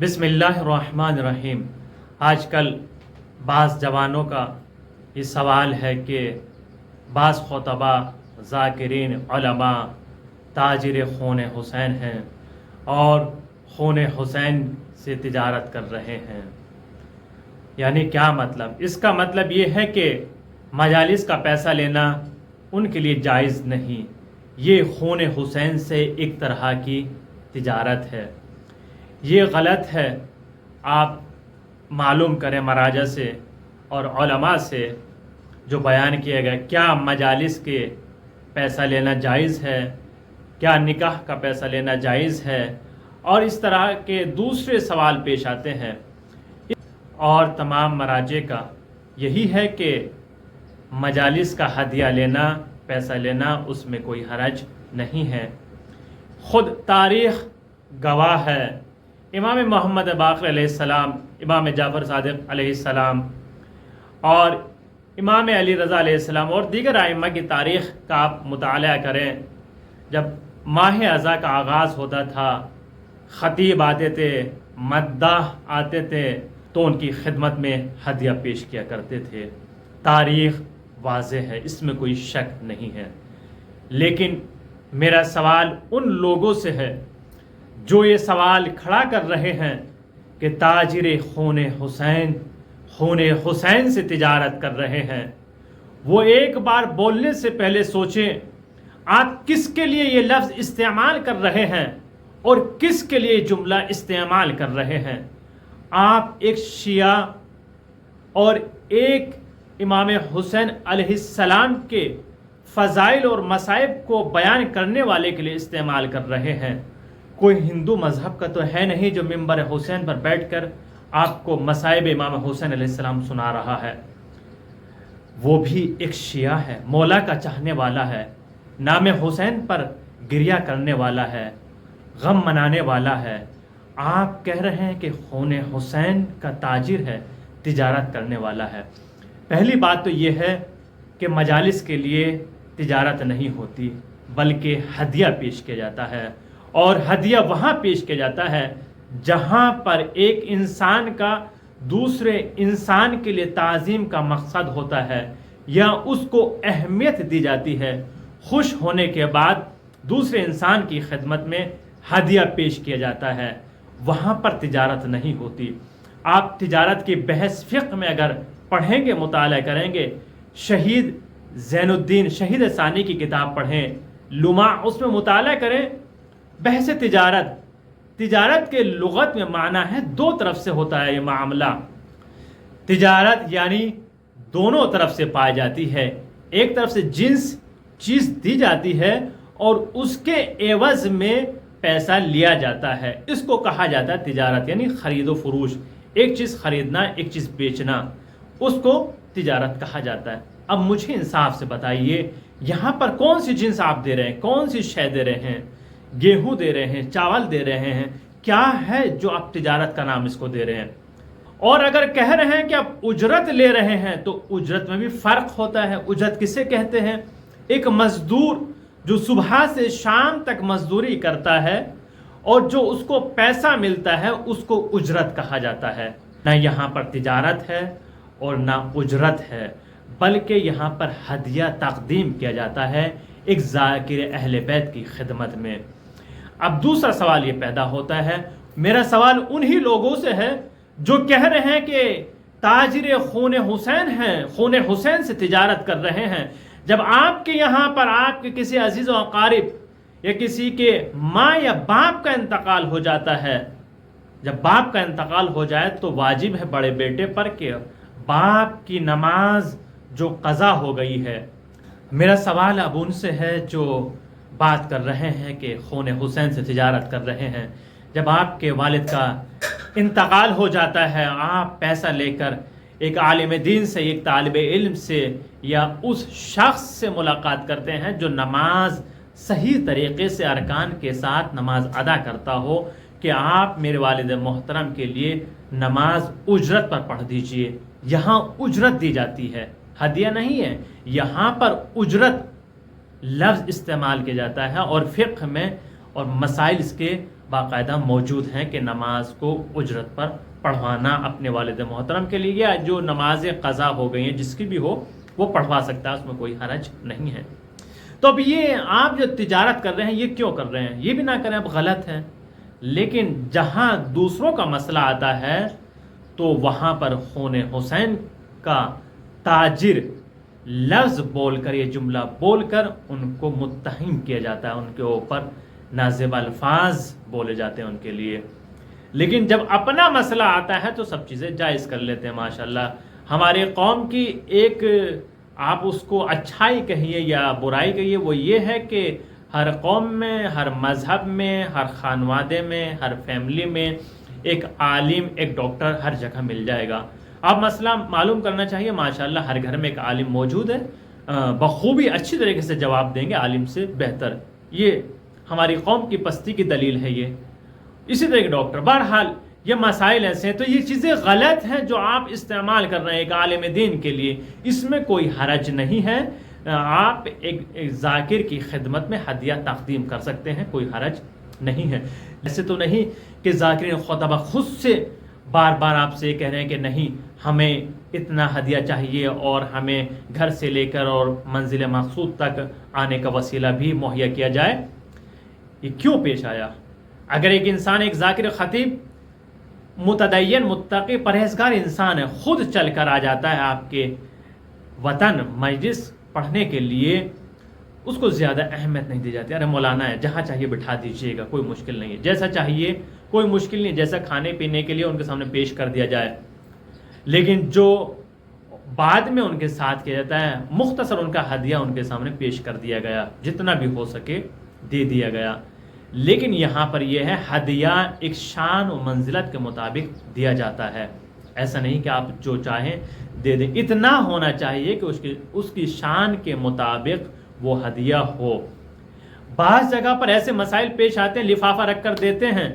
بسم اللہ الرحمن الرحیم۔ آج کل بعض جوانوں کا یہ سوال ہے کہ بعض خطبہ، ذاکرین، علماء تاجر خون حسین ہیں اور خون حسین سے تجارت کر رہے ہیں۔ یعنی کیا مطلب؟ اس کا مطلب یہ ہے کہ مجالس کا پیسہ لینا ان کے لیے جائز نہیں، یہ خون حسین سے ایک طرح کی تجارت ہے۔ یہ غلط ہے۔ آپ معلوم کریں مراجع سے اور علماء سے جو بیان کیا گیا، کیا مجالس کے پیسہ لینا جائز ہے، کیا نکاح کا پیسہ لینا جائز ہے، اور اس طرح کے دوسرے سوال پیش آتے ہیں۔ اور تمام مراجع کا یہی ہے کہ مجالس کا ہدیہ لینا، پیسہ لینا، اس میں کوئی حرج نہیں ہے۔ خود تاریخ گواہ ہے، امام محمد باقر علیہ السلام، امام جعفر صادق علیہ السلام اور امام علی رضا علیہ السلام اور دیگر ائمہ کی تاریخ کا آپ مطالعہ کریں۔ جب ماہ اذا کا آغاز ہوتا تھا، خطیب آتے تھے، مداح آتے تھے تو ان کی خدمت میں ہدیہ پیش کیا کرتے تھے۔ تاریخ واضح ہے، اس میں کوئی شک نہیں ہے۔ لیکن میرا سوال ان لوگوں سے ہے جو یہ سوال کھڑا کر رہے ہیں کہ تاجر خون حسین سے تجارت کر رہے ہیں۔ وہ ایک بار بولنے سے پہلے سوچیں آپ کس کے لیے یہ لفظ استعمال کر رہے ہیں اور کس کے لیے جملہ استعمال کر رہے ہیں۔ آپ ایک شیعہ اور ایک امام حسین علیہ السلام کے فضائل اور مصائب کو بیان کرنے والے کے لیے استعمال کر رہے ہیں۔ کوئی ہندو مذہب کا تو ہے نہیں جو ممبر حسین پر بیٹھ کر آپ کو مصائب امام حسین علیہ السلام سنا رہا ہے۔ وہ بھی ایک شیعہ ہے، مولا کا چاہنے والا ہے، نام حسین پر گریہ کرنے والا ہے، غم منانے والا ہے۔ آپ کہہ رہے ہیں کہ خون حسین کا تاجر ہے، تجارت کرنے والا ہے۔ پہلی بات تو یہ ہے کہ مجالس کے لیے تجارت نہیں ہوتی بلکہ ہدیہ پیش کیا جاتا ہے، اور ہدیہ وہاں پیش کیا جاتا ہے جہاں پر ایک انسان کا دوسرے انسان کے لیے تعظیم کا مقصد ہوتا ہے یا اس کو اہمیت دی جاتی ہے۔ خوش ہونے کے بعد دوسرے انسان کی خدمت میں ہدیہ پیش کیا جاتا ہے، وہاں پر تجارت نہیں ہوتی۔ آپ تجارت کی بحث فقہ میں اگر پڑھیں گے، مطالعہ کریں گے، شہید زین الدین شہید ثانی کی کتاب پڑھیں، لمع، اس میں مطالعہ کریں۔ بحث تجارت کے لغت میں معنی ہے دو طرف سے ہوتا ہے یہ معاملہ۔ تجارت یعنی دونوں طرف سے پائی جاتی ہے، ایک طرف سے جنس چیز دی جاتی ہے اور اس کے عوض میں پیسہ لیا جاتا ہے، اس کو کہا جاتا ہے تجارت، یعنی خرید و فروش، ایک چیز خریدنا، ایک چیز بیچنا، اس کو تجارت کہا جاتا ہے۔ اب مجھے انصاف سے بتائیے یہاں پر کون سی جنس آپ دے رہے ہیں، کون سی شے دے رہے ہیں؟ گیہوں دے رہے ہیں، چاول دے رہے ہیں، کیا ہے جو آپ تجارت کا نام اس کو دے رہے ہیں؟ اور اگر کہہ رہے ہیں کہ آپ اجرت لے رہے ہیں تو اجرت میں بھی فرق ہوتا ہے۔ اجرت کسے کہتے ہیں؟ ایک مزدور جو صبح سے شام تک مزدوری کرتا ہے اور جو اس کو پیسہ ملتا ہے اس کو اجرت کہا جاتا ہے۔ نہ یہاں پر تجارت ہے اور نہ اجرت ہے، بلکہ یہاں پر ہدیہ تقدیم کیا جاتا ہے ایک ذاکر اہل بیت کی خدمت میں۔ اب دوسرا سوال یہ پیدا ہوتا ہے، میرا سوال انہی لوگوں سے ہے جو کہہ رہے ہیں کہ تاجر خون حسین ہیں، خون حسین سے تجارت کر رہے ہیں۔ جب آپ کے یہاں پر آپ کے کسی عزیز و اقارب یا کسی کے ماں یا باپ کا انتقال ہو جاتا ہے، جب باپ کا انتقال ہو جائے تو واجب ہے بڑے بیٹے پر کہ باپ کی نماز جو قضا ہو گئی ہے۔ میرا سوال اب ان سے ہے جو بات کر رہے ہیں کہ خون حسین سے تجارت کر رہے ہیں۔ جب آپ کے والد کا انتقال ہو جاتا ہے، آپ پیسہ لے کر ایک عالم دین سے، ایک طالب علم سے یا اس شخص سے ملاقات کرتے ہیں جو نماز صحیح طریقے سے ارکان کے ساتھ نماز ادا کرتا ہو، کہ آپ میرے والد محترم کے لیے نماز اجرت پر پڑھ دیجئے۔ یہاں اجرت دی جاتی ہے، ہدیہ نہیں ہے۔ یہاں پر اجرت لفظ استعمال کیا جاتا ہے اور فقہ میں اور مسائل اس کے باقاعدہ موجود ہیں کہ نماز کو اجرت پر پڑھوانا اپنے والد محترم کے لیے، یا جو نماز قضا ہو گئی ہیں جس کی بھی ہو وہ پڑھوا سکتا ہے، اس میں کوئی حرج نہیں ہے۔ تو اب یہ آپ جو تجارت کر رہے ہیں یہ کیوں کر رہے ہیں؟ یہ بھی نہ کریں، اب غلط ہے، لیکن جہاں دوسروں کا مسئلہ آتا ہے تو وہاں پر خون حسین کا تاجر لفظ بول کر، یہ جملہ بول کر ان کو متہم کیا جاتا ہے، ان کے اوپر نازیب الفاظ بولے جاتے ہیں ان کے لیے۔ لیکن جب اپنا مسئلہ آتا ہے تو سب چیزیں جائز کر لیتے ہیں ماشاءاللہ۔ ہماری قوم کی ایک، آپ اس کو اچھائی کہیے یا برائی کہیے، وہ یہ ہے کہ ہر قوم میں، ہر مذہب میں، ہر خانوادے میں، ہر فیملی میں ایک عالم، ایک ڈاکٹر ہر جگہ مل جائے گا۔ اب مسئلہ معلوم کرنا چاہیے، ماشاءاللہ ہر گھر میں ایک عالم موجود ہے، بخوبی اچھی طریقے سے جواب دیں گے، عالم سے بہتر۔ یہ ہماری قوم کی پستی کی دلیل ہے یہ۔ اسی طرح ایک ڈاکٹر، بہرحال یہ مسائل ایسے ہیں، تو یہ چیزیں غلط ہیں جو آپ استعمال کر رہے ہیں ایک عالم دین کے لیے، اس میں کوئی حرج نہیں ہے۔ آپ ایک ذاکر کی خدمت میں ہدیہ تقدیم کر سکتے ہیں، کوئی حرج نہیں ہے۔ ایسے تو نہیں کہ ذاکرین خطبہ خود سے بار بار آپ سے کہہ رہے ہیں کہ نہیں ہمیں اتنا ہدیہ چاہیے اور ہمیں گھر سے لے کر اور منزل مقصود تک آنے کا وسیلہ بھی مہیا کیا جائے۔ یہ کیوں پیش آیا؟ اگر ایک انسان، ایک ذاکر خطیب متدین متقی پرہیزگار انسان ہے، خود چل کر آ جاتا ہے آپ کے وطن مجلس پڑھنے کے لیے، اس کو زیادہ اہمیت نہیں دی جاتی۔ ارے مولانا ہے، جہاں چاہیے بٹھا دیجیے گا، کوئی مشکل نہیں ہے، جیسا چاہیے کوئی مشکل نہیں، جیسا کھانے پینے کے لیے ان کے سامنے پیش کر دیا جائے۔ لیکن جو بعد میں ان کے ساتھ کیا جاتا ہے، مختصر ان کا ہدیہ ان کے سامنے پیش کر دیا گیا، جتنا بھی ہو سکے دے دیا گیا۔ لیکن یہاں پر یہ ہے ہدیہ ایک شان و منزلت کے مطابق دیا جاتا ہے، ایسا نہیں کہ آپ جو چاہیں دے دیں، اتنا ہونا چاہیے کہ اس کی شان کے مطابق وہ ہدیہ ہو۔ بعض جگہ پر ایسے مسائل پیش آتے ہیں، لفافہ رکھ کر دیتے ہیں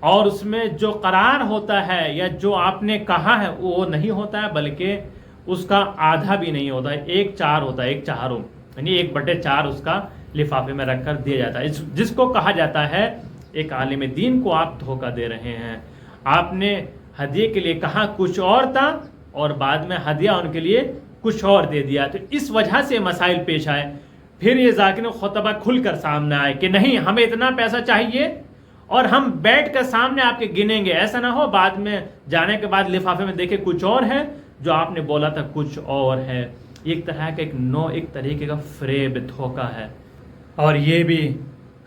اور اس میں جو قرار ہوتا ہے یا جو آپ نے کہا ہے وہ نہیں ہوتا ہے، بلکہ اس کا آدھا بھی نہیں ہوتا ہے، 1/4 ہوتا ہے، 1/4 یعنی 1/4 اس کا لفافے میں رکھ کر دیا جاتا ہے، جس کو کہا جاتا ہے ایک عالم دین کو آپ دھوکہ دے رہے ہیں۔ آپ نے ہدیے کے لیے کہا کچھ اور تھا اور بعد میں ہدیہ ان کے لیے کچھ اور دے دیا، تو اس وجہ سے مسائل پیش آئے۔ پھر یہ ذاکر خطبہ کھل کر سامنے آئے کہ نہیں ہمیں اتنا پیسہ چاہیے اور ہم بیٹھ کر سامنے آپ کے گنیں گے، ایسا نہ ہو بعد میں جانے کے بعد لفافے میں دیکھے کچھ اور ہے، جو آپ نے بولا تھا کچھ اور ہے۔ ایک طرح کا ایک طریقے کا فریب، دھوکہ ہے، اور یہ بھی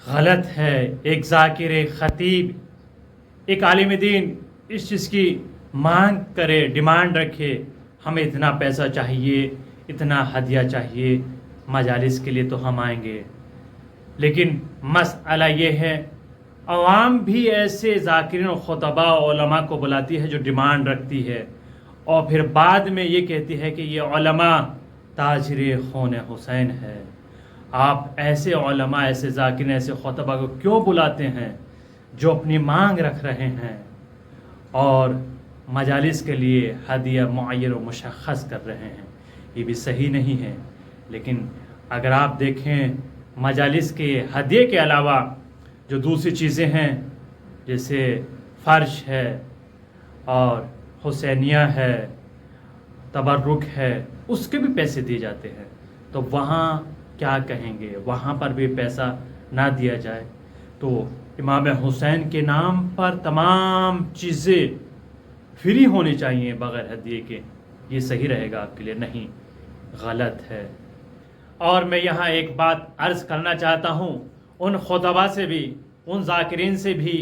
غلط ہے۔ ایک ذاکر، ایک خطیب، ایک عالم دین اس چیز کی مانگ کرے، ڈیمانڈ رکھے ہمیں اتنا پیسہ چاہیے، اتنا ہدیہ چاہیے، مجالس کے لیے تو ہم آئیں گے۔ لیکن مسئلہ یہ ہے عوام بھی ایسے ذاکرین و خطبہ علماء کو بلاتی ہے جو ڈیمانڈ رکھتی ہے، اور پھر بعد میں یہ کہتی ہے کہ یہ علماء تاجر خون حسین ہے۔ آپ ایسے علماء، ایسے ذاکرین، ایسے خطبہ کو کیوں بلاتے ہیں جو اپنی مانگ رکھ رہے ہیں اور مجالس کے لیے ہدیہ معین و مشخص کر رہے ہیں؟ یہ بھی صحیح نہیں ہے۔ لیکن اگر آپ دیکھیں مجالس کے ہدیے کے علاوہ جو دوسری چیزیں ہیں، جیسے فرش ہے اور حسینیہ ہے، تبرک ہے، اس کے بھی پیسے دیے جاتے ہیں، تو وہاں کیا کہیں گے؟ وہاں پر بھی پیسہ نہ دیا جائے؟ تو امام حسین کے نام پر تمام چیزیں فری ہونی چاہیے بغیر ہدیے کے، یہ صحیح رہے گا آپ کے لیے؟ نہیں، غلط ہے۔ اور میں یہاں ایک بات عرض کرنا چاہتا ہوں ان خطبہ سے بھی، ان ذاکرین سے بھی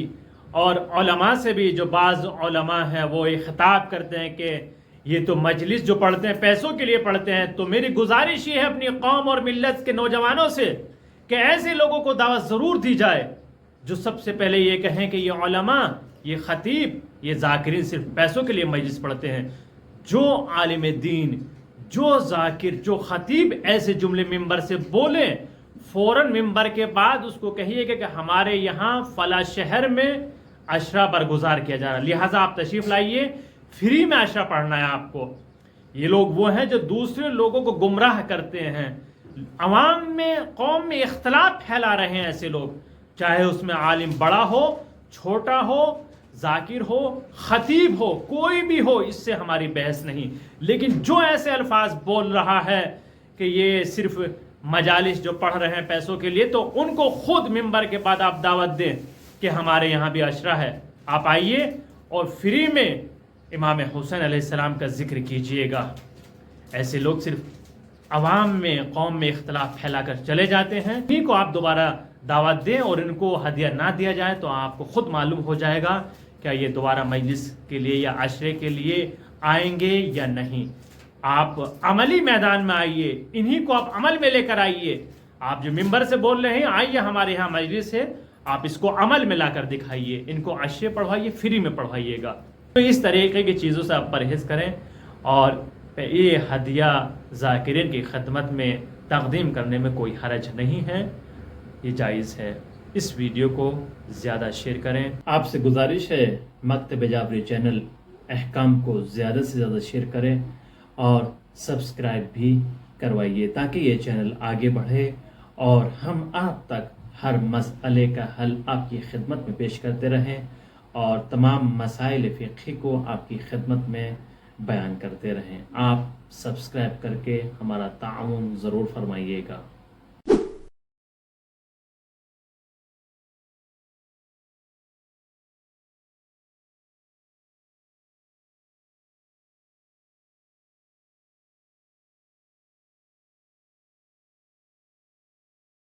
اور علماء سے بھی، جو بعض علماء ہیں وہ یہ خطاب کرتے ہیں کہ یہ تو مجلس جو پڑھتے ہیں پیسوں کے لیے پڑھتے ہیں، تو میری گزارش یہ ہے اپنی قوم اور ملت کے نوجوانوں سے کہ ایسے لوگوں کو دعوت ضرور دی جائے جو سب سے پہلے یہ کہیں کہ یہ علماء، یہ خطیب، یہ ذاکرین صرف پیسوں کے لیے مجلس پڑھتے ہیں۔ جو عالم دین، جو ذاکر، جو خطیب ایسے جملے ممبر سے بولیں، فوراً ممبر کے بعد اس کو کہیے کہ ہمارے یہاں فلاں شہر میں عشرہ برگزار کیا جا رہا ہے، لہٰذا آپ تشریف لائیے، فری میں عشرہ پڑھنا ہے آپ کو۔ یہ لوگ وہ ہیں جو دوسرے لوگوں کو گمراہ کرتے ہیں، عوام میں، قوم میں اختلاف پھیلا رہے ہیں ایسے لوگ۔ چاہے اس میں عالم بڑا ہو، چھوٹا ہو، ذاکر ہو، خطیب ہو، کوئی بھی ہو، اس سے ہماری بحث نہیں. لیکن جو ایسے الفاظ بول رہا ہے کہ یہ صرف مجالس جو پڑھ رہے ہیں پیسوں کے لیے، تو ان کو خود ممبر کے بعد آپ دعوت دیں کہ ہمارے یہاں بھی عشرہ ہے، آپ آئیے اور فری میں امام حسین علیہ السلام کا ذکر کیجئے گا. ایسے لوگ صرف عوام میں، قوم میں اختلاف پھیلا کر چلے جاتے ہیں. انہیں کو آپ دوبارہ دعوت دیں اور ان کو ہدیہ نہ دیا جائے تو آپ کو خود معلوم ہو جائے گا کیا یہ دوبارہ مجلس کے لیے یا عشرے کے لیے آئیں گے یا نہیں. آپ عملی میدان میں آئیے، انہی کو آپ عمل میں لے کر آئیے. آپ جو ممبر سے بول رہے ہیں آئیے ہمارے یہاں مجلس ہے، آپ اس کو عمل میں لا کر دکھائیے، ان کو عشرے پڑھوائیے، فری میں پڑھوائیے گا. تو اس طریقے کی چیزوں سے آپ پرہیز کریں، اور یہ ہدیہ ذاکرین کی خدمت میں تقدیم کرنے میں کوئی حرج نہیں ہے، یہ جائز ہے. اس ویڈیو کو زیادہ شیئر کریں. آپ سے گزارش ہے مکتب جعفری چینل احکام کو زیادہ سے زیادہ شیئر کریں اور سبسکرائب بھی کروائیے تاکہ یہ چینل آگے بڑھے اور ہم آپ تک ہر مسئلے کا حل آپ کی خدمت میں پیش کرتے رہیں اور تمام مسائل فقہی کو آپ کی خدمت میں بیان کرتے رہیں. آپ سبسکرائب کر کے ہمارا تعاون ضرور فرمائیے گا.